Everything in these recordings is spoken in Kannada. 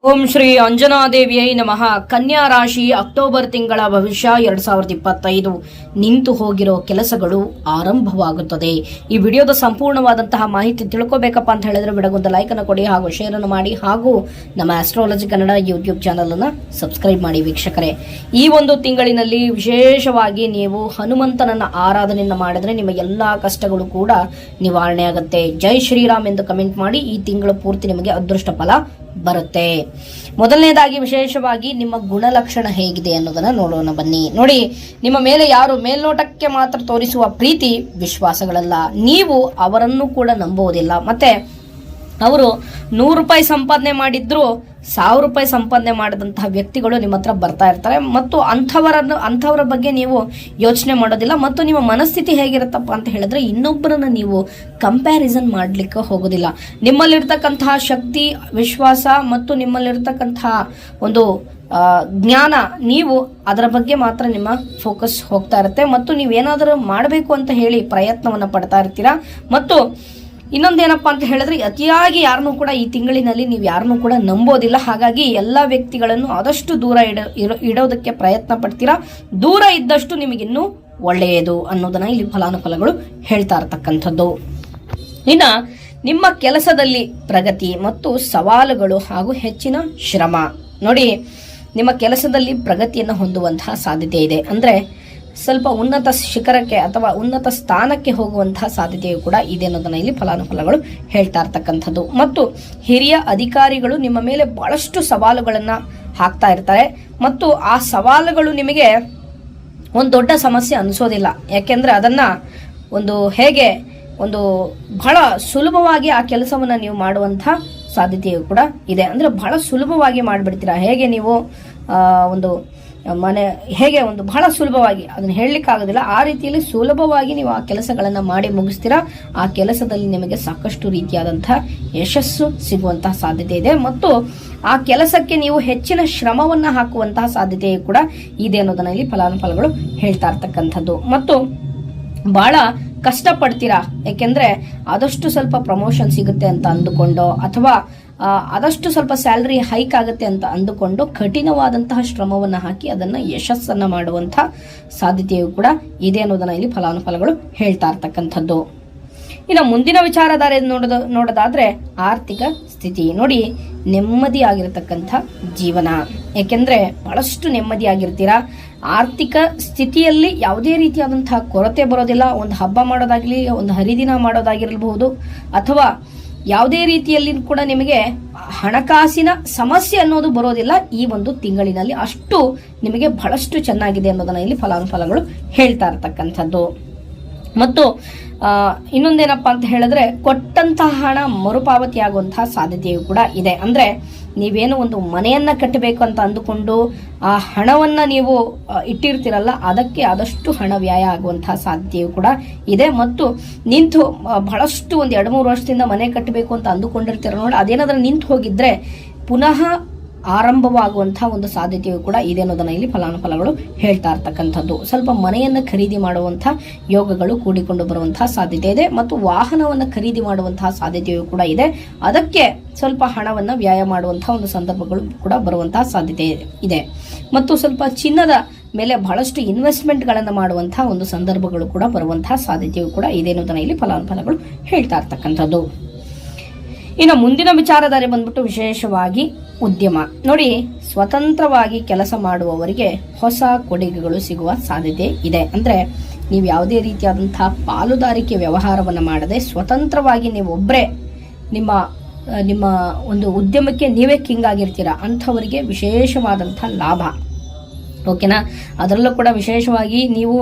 ಓಂ ಶ್ರೀ ಅಂಜನಾದೇವಿಯೈ ನಮಃ. ಕನ್ಯಾ ರಾಶಿ ಅಕ್ಟೋಬರ್ ತಿಂಗಳ ಭವಿಷ್ಯ 2025 ನಿಂತು ಹೋಗಿರೋ ಕೆಲಸಗಳು ಆರಂಭವಾಗುತ್ತದೆ. ಈ ವಿಡಿಯೋದ ಸಂಪೂರ್ಣವಾದಂತಹ ಮಾಹಿತಿ ತಿಳ್ಕೋಬೇಕಪ್ಪ ಅಂತ ಹೇಳಿದ್ರೆ ವಿಡಿಯೋಗೊಂದು ಲೈಕ್ ಅನ್ನು ಕೊಡಿ ಹಾಗೂ ಶೇರ್ ಅನ್ನು ಮಾಡಿ ಹಾಗೂ ನಮ್ಮ ಆಸ್ಟ್ರಾಲಜಿ ಕನ್ನಡ ಯೂಟ್ಯೂಬ್ ಚಾನಲ್ ಅನ್ನು ಸಬ್ಸ್ಕ್ರೈಬ್ ಮಾಡಿ ವೀಕ್ಷಕರೇ. ಈ ಒಂದು ತಿಂಗಳಿನಲ್ಲಿ ವಿಶೇಷವಾಗಿ ನೀವು ಹನುಮಂತನನ್ನ ಆರಾಧನೆಯನ್ನ ಮಾಡಿದ್ರೆ ನಿಮ್ಮ ಎಲ್ಲಾ ಕಷ್ಟಗಳು ಕೂಡ ನಿವಾರಣೆ ಆಗುತ್ತೆ. ಜೈ ಶ್ರೀರಾಮ್ ಎಂದು ಕಮೆಂಟ್ ಮಾಡಿ. ಈ ತಿಂಗಳು ಪೂರ್ತಿ ನಿಮಗೆ ಅದೃಷ್ಟ ಫಲ ಬರುತ್ತೆ. ಮೊದಲನೇದಾಗಿ ವಿಶೇಷವಾಗಿ ನಿಮ್ಮ ಗುಣಲಕ್ಷಣ ಹೇಗಿದೆ ಅನ್ನೋದನ್ನ ನೋಡೋಣ ಬನ್ನಿ. ನೋಡಿ, ನಿಮ್ಮ ಮೇಲೆ ಯಾರು ಮೇಲ್ನೋಟಕ್ಕೆ ಮಾತ್ರ ತೋರಿಸುವ ಪ್ರೀತಿ ವಿಶ್ವಾಸಗಳಲ್ಲ. ನೀವು ಅವರನ್ನು ಕೂಡ ನಂಬುವುದಿಲ್ಲ. ಮತ್ತೆ ಅವರು 100 ರೂಪಾಯಿ ಸಂಪಾದನೆ ಮಾಡಿದ್ರು 1000 ರೂಪಾಯಿ ಸಂಪಾದನೆ ಮಾಡಿದಂತಹ ವ್ಯಕ್ತಿಗಳು ನಿಮ್ಮ ಹತ್ರ ಬರ್ತಾ ಇರ್ತಾರೆ ಮತ್ತು ಅಂಥವರ ಬಗ್ಗೆ ನೀವು ಯೋಚನೆ ಮಾಡೋದಿಲ್ಲ. ಮತ್ತು ನಿಮ್ಮ ಮನಸ್ಥಿತಿ ಹೇಗಿರುತ್ತಪ್ಪ ಅಂತ ಹೇಳಿದ್ರೆ ಇನ್ನೊಬ್ಬರನ್ನ ನೀವು ಕಂಪ್ಯಾರಿಸನ್ ಮಾಡ್ಲಿಕ್ಕೆ ಹೋಗೋದಿಲ್ಲ. ನಿಮ್ಮಲ್ಲಿರ್ತಕ್ಕಂತಹ ಶಕ್ತಿ, ವಿಶ್ವಾಸ ಮತ್ತು ನಿಮ್ಮಲ್ಲಿರ್ತಕ್ಕಂತಹ ಒಂದು ಜ್ಞಾನ, ನೀವು ಅದರ ಬಗ್ಗೆ ಮಾತ್ರ ನಿಮ್ಮ ಫೋಕಸ್ ಹೋಗ್ತಾ ಇರುತ್ತೆ ಮತ್ತು ನೀವೇನಾದರೂ ಮಾಡಬೇಕು ಅಂತ ಹೇಳಿ ಪ್ರಯತ್ನವನ್ನ ಪಡ್ತಾ ಇರ್ತೀರಾ. ಮತ್ತು ಇನ್ನೊಂದೇನಪ್ಪಾ ಅಂತ ಹೇಳಿದ್ರೆ ಅತಿಯಾಗಿ ಯಾರನ್ನೂ ಕೂಡ ಈ ತಿಂಗಳಿನಲ್ಲಿ ನೀವು ಯಾರನ್ನೂ ಕೂಡ ನಂಬೋದಿಲ್ಲ. ಹಾಗಾಗಿ ಎಲ್ಲ ವ್ಯಕ್ತಿಗಳನ್ನು ಆದಷ್ಟು ದೂರ ಇಡೋದಕ್ಕೆ ಪ್ರಯತ್ನ ಪಡ್ತೀರಾ. ದೂರ ಇದ್ದಷ್ಟು ನಿಮಗಿನ್ನೂ ಒಳ್ಳೆಯದು ಅನ್ನೋದನ್ನ ಇಲ್ಲಿ ಫಲಾನುಫಲಗಳು ಹೇಳ್ತಾ ಇರ್ತಕ್ಕಂಥದ್ದು. ಇನ್ನ ನಿಮ್ಮ ಕೆಲಸದಲ್ಲಿ ಪ್ರಗತಿ ಮತ್ತು ಸವಾಲುಗಳು ಹಾಗೂ ಹೆಚ್ಚಿನ ಶ್ರಮ. ನೋಡಿ, ನಿಮ್ಮ ಕೆಲಸದಲ್ಲಿ ಪ್ರಗತಿಯನ್ನು ಹೊಂದುವಂತಹ ಸಾಧ್ಯತೆ ಇದೆ. ಅಂದ್ರೆ ಸ್ವಲ್ಪ ಉನ್ನತ ಶಿಖರಕ್ಕೆ ಅಥವಾ ಉನ್ನತ ಸ್ಥಾನಕ್ಕೆ ಹೋಗುವಂತಹ ಸಾಧ್ಯತೆಯು ಕೂಡ ಇದೆ ಅನ್ನೋದನ್ನ ಇಲ್ಲಿ ಫಲಾನುಫಲಗಳು ಹೇಳ್ತಾ ಇರ್ತಕ್ಕಂಥದ್ದು. ಮತ್ತು ಹಿರಿಯ ಅಧಿಕಾರಿಗಳು ನಿಮ್ಮ ಮೇಲೆ ಬಹಳಷ್ಟು ಸವಾಲುಗಳನ್ನ ಹಾಕ್ತಾ ಇರ್ತಾರೆ ಮತ್ತು ಆ ಸವಾಲುಗಳು ನಿಮಗೆ ಒಂದು ದೊಡ್ಡ ಸಮಸ್ಯೆ ಅನಿಸೋದಿಲ್ಲ. ಯಾಕೆಂದ್ರೆ ಅದನ್ನ ಒಂದು ಬಹಳ ಸುಲಭವಾಗಿ ಆ ಕೆಲಸವನ್ನ ನೀವು ಮಾಡುವಂತಹ ಸಾಧ್ಯತೆಯು ಕೂಡ ಇದೆ. ಅಂದ್ರೆ ಬಹಳ ಸುಲಭವಾಗಿ ಮಾಡಿಬಿಡ್ತೀರಾ. ಹೇಗೆ ನೀವು ಒಂದು ಬಹಳ ಸುಲಭವಾಗಿ ಅದನ್ನ ಹೇಳಲಿಕ್ಕೆ ಆಗೋದಿಲ್ಲ, ಆ ರೀತಿಯಲ್ಲಿ ಸುಲಭವಾಗಿ ನೀವು ಆ ಕೆಲಸಗಳನ್ನ ಮಾಡಿ ಮುಗಿಸ್ತೀರಾ. ಆ ಕೆಲಸದಲ್ಲಿ ನಿಮಗೆ ಸಾಕಷ್ಟು ರೀತಿಯಾದಂತಹ ಯಶಸ್ಸು ಸಿಗುವಂತಹ ಸಾಧ್ಯತೆ ಇದೆ ಮತ್ತು ಆ ಕೆಲಸಕ್ಕೆ ನೀವು ಹೆಚ್ಚಿನ ಶ್ರಮವನ್ನ ಹಾಕುವಂತಹ ಸಾಧ್ಯತೆಯು ಕೂಡ ಇದೆ ಅನ್ನೋದನ್ನ ಇಲ್ಲಿ ಫಲಾನುಫಲಗಳು ಹೇಳ್ತಾ ಇರ್ತಕ್ಕಂಥದ್ದು. ಮತ್ತು ಬಹಳ ಕಷ್ಟ ಪಡ್ತೀರಾ. ಯಾಕೆಂದ್ರೆ ಆದಷ್ಟು ಸ್ವಲ್ಪ ಪ್ರಮೋಷನ್ ಸಿಗುತ್ತೆ ಅಂತ ಅಂದುಕೊಂಡು ಅಥವಾ ಆದಷ್ಟು ಸ್ವಲ್ಪ ಸ್ಯಾಲರಿ ಹೈಕ್ ಆಗುತ್ತೆ ಅಂತ ಅಂದುಕೊಂಡು ಕಠಿಣವಾದಂತಹ ಶ್ರಮವನ್ನ ಹಾಕಿ ಅದನ್ನ ಯಶಸ್ಸನ್ನ ಮಾಡುವಂತಹ ಸಾಧ್ಯತೆಯು ಕೂಡ ಇದೆ ಅನ್ನೋದನ್ನ ಇಲ್ಲಿ ಫಲಾನುಫಲಗಳು ಹೇಳ್ತಾ ಇರ್ತಕ್ಕಂಥದ್ದು. ಇನ್ನು ಮುಂದಿನ ವಿಚಾರಧಾರೆ ನೋಡೋದಾದ್ರೆ ಆರ್ಥಿಕ ಸ್ಥಿತಿ. ನೋಡಿ, ನೆಮ್ಮದಿಯಾಗಿರತಕ್ಕಂಥ ಜೀವನ. ಯಾಕೆಂದ್ರೆ ಬಹಳಷ್ಟು ನೆಮ್ಮದಿಯಾಗಿರ್ತೀರಾ. ಆರ್ಥಿಕ ಸ್ಥಿತಿಯಲ್ಲಿ ಯಾವುದೇ ರೀತಿಯಾದಂತಹ ಕೊರತೆ ಬರೋದಿಲ್ಲ. ಒಂದು ಹಬ್ಬ ಮಾಡೋದಾಗ್ಲಿ, ಒಂದು ಹರಿದಿನ ಮಾಡೋದಾಗಿರಬಹುದು ಅಥವಾ ಯಾವುದೇ ರೀತಿಯಲ್ಲಿ ಕೂಡ ನಿಮಗೆ ಹಣಕಾಸಿನ ಸಮಸ್ಯೆ ಅನ್ನೋದು ಬರೋದಿಲ್ಲ. ಈ ಒಂದು ತಿಂಗಳಿನಲ್ಲಿ ಅಷ್ಟು ನಿಮಗೆ ಬಹಳಷ್ಟು ಚೆನ್ನಾಗಿದೆ ಅನ್ನೋದನ್ನ ಇಲ್ಲಿ ಫಲಾನುಫಲಗಳು ಹೇಳ್ತಾ ಇರ್ತಕ್ಕಂಥದ್ದು. ಮತ್ತು ಇನ್ನೊಂದೇನಪ್ಪಾ ಅಂತ ಹೇಳಿದ್ರೆ ಕೊಟ್ಟಂತಹ ಹಣ ಮರುಪಾವತಿ ಆಗುವಂತಹ ಸಾಧ್ಯತೆಯು ಕೂಡ ಇದೆ. ಅಂದ್ರೆ ನೀವೇನು ಒಂದು ಮನೆಯನ್ನ ಕಟ್ಟಬೇಕು ಅಂತ ಅಂದುಕೊಂಡು ಆ ಹಣವನ್ನ ನೀವು ಇಟ್ಟಿರ್ತೀರಲ್ಲ, ಅದಕ್ಕೆ ಆದಷ್ಟು ಹಣ ವ್ಯಯ ಆಗುವಂತಹ ಸಾಧ್ಯತೆಯು ಕೂಡ ಇದೆ. ಮತ್ತು ನಿಂತು ಬಹಳಷ್ಟು ಒಂದು 2-3 ವರ್ಷದಿಂದ ಮನೆ ಕಟ್ಟಬೇಕು ಅಂತ ಅಂದುಕೊಂಡಿರ್ತೀರ ನೋಡಿ, ಅದೇನಾದ್ರೂ ನಿಂತು ಹೋಗಿದ್ರೆ ಪುನಃ ಆರಂಭವಾಗುವಂತಹ ಒಂದು ಸಾಧ್ಯತೆಯು ಕೂಡ ಇದೆ ಅನ್ನೋದನ್ನ ಇಲ್ಲಿ ಫಲಾನುಫಲಗಳು ಹೇಳ್ತಾ ಇರ್ತಕ್ಕಂಥದ್ದು. ಸ್ವಲ್ಪ ಮನೆಯನ್ನ ಖರೀದಿ ಮಾಡುವಂತಹ ಯೋಗಗಳು ಕೂಡಿಕೊಂಡು ಬರುವಂತಹ ಸಾಧ್ಯತೆ ಇದೆ ಮತ್ತು ವಾಹನವನ್ನ ಖರೀದಿ ಮಾಡುವಂತಹ ಸಾಧ್ಯತೆಯು ಕೂಡ ಇದೆ. ಅದಕ್ಕೆ ಸ್ವಲ್ಪ ಹಣವನ್ನ ವ್ಯಯ ಮಾಡುವಂತಹ ಒಂದು ಸಂದರ್ಭಗಳು ಕೂಡ ಬರುವಂತಹ ಸಾಧ್ಯತೆ ಇದೆ. ಮತ್ತು ಸ್ವಲ್ಪ ಚಿನ್ನದ ಮೇಲೆ ಬಹಳಷ್ಟು ಇನ್ವೆಸ್ಟ್ಮೆಂಟ್ ಗಳನ್ನ ಮಾಡುವಂತಹ ಒಂದು ಸಂದರ್ಭಗಳು ಕೂಡ ಬರುವಂತಹ ಸಾಧ್ಯತೆಯು ಕೂಡ ಇದೆ ಅನ್ನೋದನ್ನ ಇಲ್ಲಿ ಫಲಾನುಫಲಗಳು ಹೇಳ್ತಾ ಇರ್ತಕ್ಕಂಥದ್ದು. ಇನ್ನು ಮುಂದಿನ ವಿಚಾರಧಾರೆ ಬಂದ್ಬಿಟ್ಟು ವಿಶೇಷವಾಗಿ ಉದ್ಯಮ. ನೋಡಿ, ಸ್ವತಂತ್ರವಾಗಿ ಕೆಲಸ ಮಾಡುವವರಿಗೆ ಹೊಸ ಕೊಡುಗೆಗಳು ಸಿಗುವ ಸಾಧ್ಯತೆ ಇದೆ. ಅಂದ್ರೆ ನೀವು ಯಾವುದೇ ರೀತಿಯಾದಂತಹ ಪಾಲುದಾರಿಕೆ ವ್ಯವಹಾರವನ್ನ ಮಾಡದೆ ಸ್ವತಂತ್ರವಾಗಿ ನೀವು ಒಬ್ಬರೇ ನಿಮ್ಮ ಒಂದು ಉದ್ಯಮಕ್ಕೆ ನೀವೇ ಕಿಂಗ್ ಆಗಿರ್ತೀರಾ. ಅಂಥವರಿಗೆ ವಿಶೇಷವಾದಂತಹ ಲಾಭ. ಓಕೆನಾ? ಅದರಲ್ಲೂ ಕೂಡ ವಿಶೇಷವಾಗಿ ನೀವು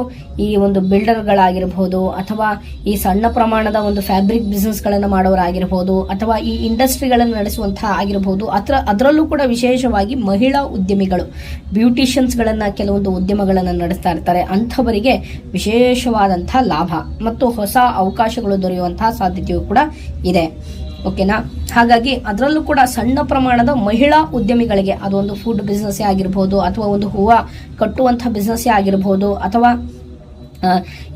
ಈ ಒಂದು ಬಿಲ್ಡರ್ಗಳಾಗಿರ್ಬೋದು ಅಥವಾ ಈ ಸಣ್ಣ ಪ್ರಮಾಣದ ಒಂದು ಫ್ಯಾಬ್ರಿಕ್ ಬಿಸ್ನೆಸ್ಗಳನ್ನು ಮಾಡೋರಾಗಿರ್ಬೋದು ಅಥವಾ ಈ ಇಂಡಸ್ಟ್ರಿಗಳನ್ನು ನಡೆಸುವಂತಹ ಆಗಿರ್ಬೋದು. ಅದರಲ್ಲೂ ಕೂಡ ವಿಶೇಷವಾಗಿ ಮಹಿಳಾ ಉದ್ಯಮಿಗಳು, ಬ್ಯೂಟಿಷಿಯನ್ಸ್ಗಳನ್ನ ಕೆಲವೊಂದು ಉದ್ಯಮಗಳನ್ನು ನಡೆಸ್ತಾ ಇರ್ತಾರೆ. ಅಂಥವರಿಗೆ ವಿಶೇಷವಾದಂತಹ ಲಾಭ ಮತ್ತು ಹೊಸ ಅವಕಾಶಗಳು ದೊರೆಯುವಂತಹ ಸಾಧ್ಯತೆಯೂ ಕೂಡ ಇದೆ. ಓಕೆನಾ? ಹಾಗಾಗಿ ಅದರಲ್ಲೂ ಕೂಡ ಸಣ್ಣ ಪ್ರಮಾಣದ ಮಹಿಳಾ ಉದ್ಯಮಿಗಳಿಗೆ ಅದೊಂದು ಫುಡ್ ಬಿಸ್ನೆಸ್ ಆಗಿರ್ಬೋದು ಅಥವಾ ಒಂದು ಹೂವು ಕಟ್ಟುವಂತಹ ಬಿಸ್ನೆಸ್ ಆಗಿರ್ಬೋದು ಅಥವಾ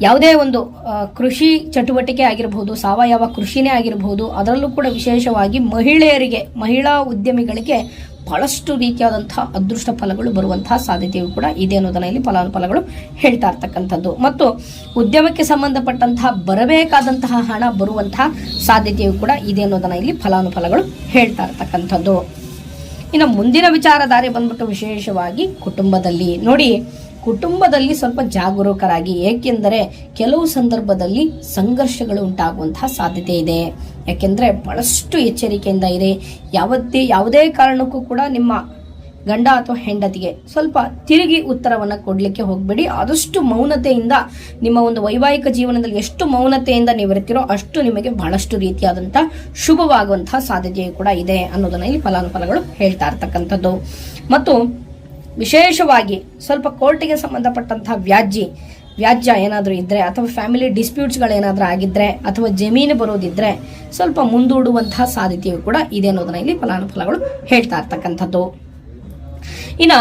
ಯಾವುದೇ ಒಂದು ಕೃಷಿ ಚಟುವಟಿಕೆ ಆಗಿರಬಹುದು, ಸಾವಯವ ಕೃಷಿನೇ ಆಗಿರಬಹುದು, ಅದರಲ್ಲೂ ಕೂಡ ವಿಶೇಷವಾಗಿ ಮಹಿಳಾ ಉದ್ಯಮಿಗಳಿಗೆ ಬಹಳಷ್ಟು ರೀತಿಯಾದಂತಹ ಅದೃಷ್ಟ ಫಲಗಳು ಬರುವಂತಹ ಸಾಧ್ಯತೆಯು ಕೂಡ ಇದೆ ಅನ್ನೋದನ್ನ ಇಲ್ಲಿ ಫಲಾನುಫಲಗಳು ಹೇಳ್ತಾ ಇರ್ತಕ್ಕಂಥದ್ದು. ಮತ್ತು ಉದ್ಯಮಕ್ಕೆ ಸಂಬಂಧಪಟ್ಟಂತಹ ಬರಬೇಕಾದಂತಹ ಹಣ ಬರುವಂತಹ ಸಾಧ್ಯತೆಯು ಕೂಡ ಇದೆ ಅನ್ನೋದನ್ನ ಇಲ್ಲಿ ಫಲಾನುಫಲಗಳು ಹೇಳ್ತಾ ಇರ್ತಕ್ಕಂಥದ್ದು. ಇನ್ನು ಮುಂದಿನ ವಿಚಾರಧಾರೆ ಬಂದ್ಬಿಟ್ಟು ವಿಶೇಷವಾಗಿ ಕುಟುಂಬದಲ್ಲಿ ನೋಡಿ, ಕುಟುಂಬದಲ್ಲಿ ಸ್ವಲ್ಪ ಜಾಗರೂಕರಾಗಿ, ಏಕೆಂದರೆ ಕೆಲವು ಸಂದರ್ಭದಲ್ಲಿ ಸಂಘರ್ಷಗಳು ಉಂಟಾಗುವಂತಹ ಸಾಧ್ಯತೆ ಇದೆ. ಯಾಕೆಂದ್ರೆ ಬಹಳಷ್ಟು ಎಚ್ಚರಿಕೆಯಿಂದ ಇರಿ. ಯಾವುದೇ ಕಾರಣಕ್ಕೂ ಕೂಡ ನಿಮ್ಮ ಗಂಡ ಅಥವಾ ಹೆಂಡತಿಗೆ ಸ್ವಲ್ಪ ತಿರುಗಿ ಉತ್ತರವನ್ನ ಕೊಡ್ಲಿಕ್ಕೆ ಹೋಗ್ಬೇಡಿ. ಆದಷ್ಟು ಮೌನತೆಯಿಂದ ನಿಮ್ಮ ಒಂದು ವೈವಾಹಿಕ ಜೀವನದಲ್ಲಿ ಎಷ್ಟು ಮೌನತೆಯಿಂದ ನೀವಿರ್ತೀರೋ ಅಷ್ಟು ನಿಮಗೆ ಬಹಳಷ್ಟು ರೀತಿಯಾದಂತಹ ಶುಭವಾಗುವಂತಹ ಸಾಧ್ಯತೆಯು ಕೂಡ ಇದೆ ಅನ್ನೋದನ್ನ ಇಲ್ಲಿ ಫಲಾನುಫಲಗಳು ಹೇಳ್ತಾ ಇರ್ತಕ್ಕಂಥದ್ದು. ಮತ್ತು ವಿಶೇಷವಾಗಿ ಸ್ವಲ್ಪ ಕೋರ್ಟಿಗೆ ಸಂಬಂಧಪಟ್ಟಂತಹ ವ್ಯಾಜ್ಯ ಏನಾದರೂ ಇದ್ರೆ ಅಥವಾ ಫ್ಯಾಮಿಲಿ ಡಿಸ್ಪ್ಯೂಟ್ಸ್ಗಳೇನಾದ್ರೂ ಆಗಿದ್ರೆ ಅಥವಾ ಜಮೀನು ಬರೋದಿದ್ರೆ ಸ್ವಲ್ಪ ಮುಂದೂಡುವಂತಹ ಸಾಧ್ಯತೆಯು ಕೂಡ ಇದೆ ಅನ್ನೋದನ್ನ ಇಲ್ಲಿ ಫಲಾನುಫಲಗಳು ಹೇಳ್ತಾ ಇರ್ತಕ್ಕಂಥದ್ದು. ಇನ್ನ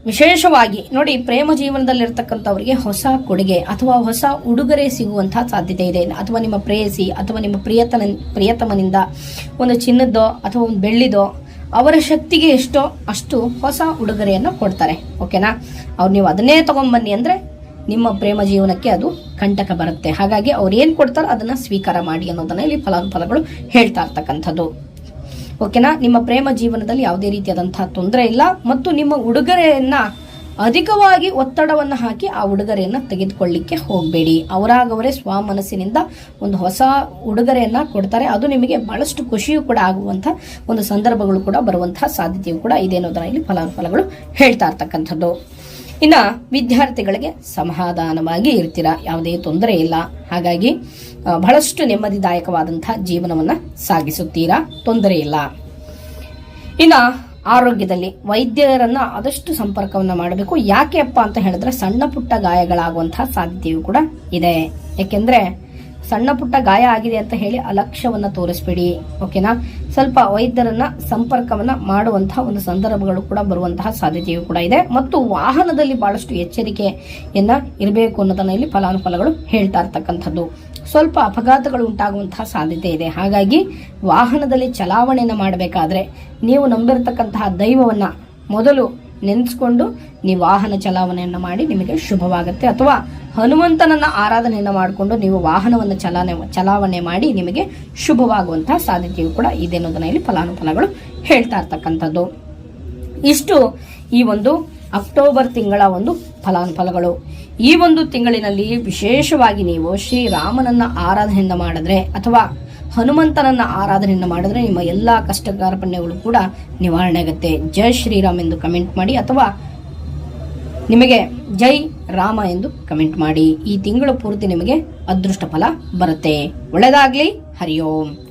ವಿಶೇಷವಾಗಿ ನೋಡಿ, ಪ್ರೇಮ ಜೀವನದಲ್ಲಿರ್ತಕ್ಕಂಥವರಿಗೆ ಹೊಸ ಕೊಡುಗೆ ಅಥವಾ ಹೊಸ ಉಡುಗೊರೆ ಸಿಗುವಂತಹ ಸಾಧ್ಯತೆ ಇದೆ. ಅಥವಾ ನಿಮ್ಮ ಪ್ರೇಯಸಿ ಅಥವಾ ನಿಮ್ಮ ಪ್ರಿಯತಮನಿಂದ ಒಂದು ಚಿನ್ನದ್ದೋ ಅಥವಾ ಒಂದು ಬೆಳ್ಳಿದೋ ಅವರ ಶಕ್ತಿಗೆ ಎಷ್ಟೋ ಅಷ್ಟು ಹೊಸ ಉಡುಗೊರೆಯನ್ನು ಕೊಡ್ತಾರೆ. ಓಕೆನಾ, ಅವ್ರು ನೀವು ಅದನ್ನೇ ತಗೊಂಡ್ಬನ್ನಿ ಅಂದ್ರೆ ನಿಮ್ಮ ಪ್ರೇಮ ಜೀವನಕ್ಕೆ ಅದು ಕಂಟಕ ಬರುತ್ತೆ. ಹಾಗಾಗಿ ಅವ್ರು ಏನ್ ಕೊಡ್ತಾರೋ ಅದನ್ನ ಸ್ವೀಕಾರ ಮಾಡಿ ಅನ್ನೋದನ್ನ ಇಲ್ಲಿ ಫಲಾನುಫಲಗಳು ಹೇಳ್ತಾ ಇರ್ತಕ್ಕಂಥದ್ದು. ಓಕೆನಾ, ನಿಮ್ಮ ಪ್ರೇಮ ಜೀವನದಲ್ಲಿ ಯಾವುದೇ ರೀತಿಯಾದಂತಹ ತೊಂದರೆ ಇಲ್ಲ. ಮತ್ತು ನಿಮ್ಮ ಉಡುಗೊರೆಯನ್ನ ಅಧಿಕವಾಗಿ ಒತ್ತಡವನ್ನು ಹಾಕಿ ಆ ಉಡುಗೊರೆಯನ್ನ ತೆಗೆದುಕೊಳ್ಳಿಕ್ಕೆ ಹೋಗಬೇಡಿ. ಅವರಾಗವರೇ ಸ್ವಮನಸ್ಸಿನಿಂದ ಒಂದು ಹೊಸ ಉಡುಗೊರೆಯನ್ನ ಕೊಡ್ತಾರೆ. ಅದು ನಿಮಗೆ ಬಹಳಷ್ಟು ಖುಷಿಯೂ ಕೂಡ ಆಗುವಂತಹ ಒಂದು ಸಂದರ್ಭಗಳು ಕೂಡ ಬರುವಂತಹ ಸಾಧ್ಯತೆಯೂ ಕೂಡ ಇದೆ ಅನ್ನೋದನ್ನ ಇಲ್ಲಿ ಫಲಾನುಫಲಗಳು ಹೇಳ್ತಾ ಇರ್ತಕ್ಕಂಥದ್ದು. ಇನ್ನ ವಿದ್ಯಾರ್ಥಿಗಳಿಗೆ ಸಮಾಧಾನವಾಗಿ ಇರ್ತೀರಾ, ಯಾವುದೇ ತೊಂದರೆ ಇಲ್ಲ. ಹಾಗಾಗಿ ಬಹಳಷ್ಟು ನೆಮ್ಮದಿದಾಯಕವಾದಂತಹ ಜೀವನವನ್ನ ಸಾಗಿಸುತ್ತೀರಾ, ತೊಂದರೆ ಇಲ್ಲ. ಇನ್ನ ಆರೋಗ್ಯದಲ್ಲಿ ವೈದ್ಯರನ್ನ ಆದಷ್ಟು ಸಂಪರ್ಕವನ್ನ ಮಾಡಬೇಕು. ಯಾಕೆಪ್ಪ ಅಂತ ಹೇಳಿದ್ರೆ ಸಣ್ಣ ಪುಟ್ಟ ಗಾಯಗಳಾಗುವಂತಹ ಸಾಧ್ಯತೆಯೂ ಕೂಡ ಇದೆ. ಯಾಕೆಂದ್ರೆ ಸಣ್ಣ ಪುಟ್ಟ ಗಾಯ ಆಗಿದೆ ಅಂತ ಹೇಳಿ ಅಲಕ್ಷ್ಯವನ್ನ ತೋರಿಸ್ಬೇಡಿ. ಓಕೆನಾ, ಸ್ವಲ್ಪ ವೈದ್ಯರನ್ನ ಸಂಪರ್ಕವನ್ನ ಮಾಡುವಂತಹ ಒಂದು ಸಂದರ್ಭಗಳು ಕೂಡ ಬರುವಂತಹ ಸಾಧ್ಯತೆಯೂ ಕೂಡ ಇದೆ. ಮತ್ತು ವಾಹನದಲ್ಲಿ ಬಹಳಷ್ಟು ಎಚ್ಚರಿಕೆಯನ್ನ ಇರಬೇಕು ಅನ್ನೋದನ್ನ ಇಲ್ಲಿ ಫಲಾನುಫಲಗಳು ಹೇಳ್ತಾ ಇರ್ತಕ್ಕಂಥದ್ದು. ಸ್ವಲ್ಪ ಅಪಘಾತಗಳು ಉಂಟಾಗುವಂತಹ ಸಾಧ್ಯತೆ ಇದೆ. ಹಾಗಾಗಿ ವಾಹನದಲ್ಲಿ ಚಲಾವಣೆಯನ್ನ ಮಾಡಬೇಕಾದ್ರೆ ನೀವು ನಂಬಿರತಕ್ಕಂತಹ ದೈವವನ್ನ ಮೊದಲು ನೆನೆಸ್ಕೊಂಡು ನೀವು ವಾಹನ ಚಲಾವಣೆಯನ್ನ ಮಾಡಿ, ನಿಮಗೆ ಶುಭವಾಗುತ್ತೆ. ಅಥವಾ ಹನುಮಂತನನ್ನ ಆರಾಧನೆಯನ್ನ ಮಾಡಿಕೊಂಡು ನೀವು ವಾಹನವನ್ನು ಚಲಾವಣೆ ಮಾಡಿ ನಿಮಗೆ ಶುಭವಾಗುವಂತಹ ಸಾಧ್ಯತೆಯೂ ಕೂಡ ಇದೆ ಅನ್ನೋದನ್ನ ಇಲ್ಲಿ ಫಲಾನುಫಲಗಳು ಹೇಳ್ತಾ ಇರ್ತಕ್ಕಂಥದ್ದು. ಇಷ್ಟು ಈ ಒಂದು ಅಕ್ಟೋಬರ್ ತಿಂಗಳ ಒಂದು ಫಲಾನುಫಲಗಳು. ಈ ಒಂದು ತಿಂಗಳಿನಲ್ಲಿ ವಿಶೇಷವಾಗಿ ನೀವು ಶ್ರೀರಾಮನನ್ನ ಆರಾಧನೆಯಿಂದ ಮಾಡಿದ್ರೆ ಅಥವಾ ಹನುಮಂತನನ್ನ ಆರಾಧನೆಯನ್ನ ಮಾಡಿದ್ರೆ ನಿಮ್ಮ ಎಲ್ಲಾ ಕಷ್ಟ ಕಾರ್ಪಣ್ಯಗಳು ಕೂಡ ನಿವಾರಣೆ ಆಗುತ್ತೆ. ಜೈ ಶ್ರೀರಾಮ್ ಎಂದು ಕಮೆಂಟ್ ಮಾಡಿ ಅಥವಾ ನಿಮಗೆ ಜೈ ರಾಮ ಎಂದು ಕಮೆಂಟ್ ಮಾಡಿ. ಈ ತಿಂಗಳು ಪೂರ್ತಿ ನಿಮಗೆ ಅದೃಷ್ಟ ಫಲ ಬರುತ್ತೆ. ಒಳ್ಳೆಯದಾಗ್ಲಿ. ಹರಿ ಓಂ.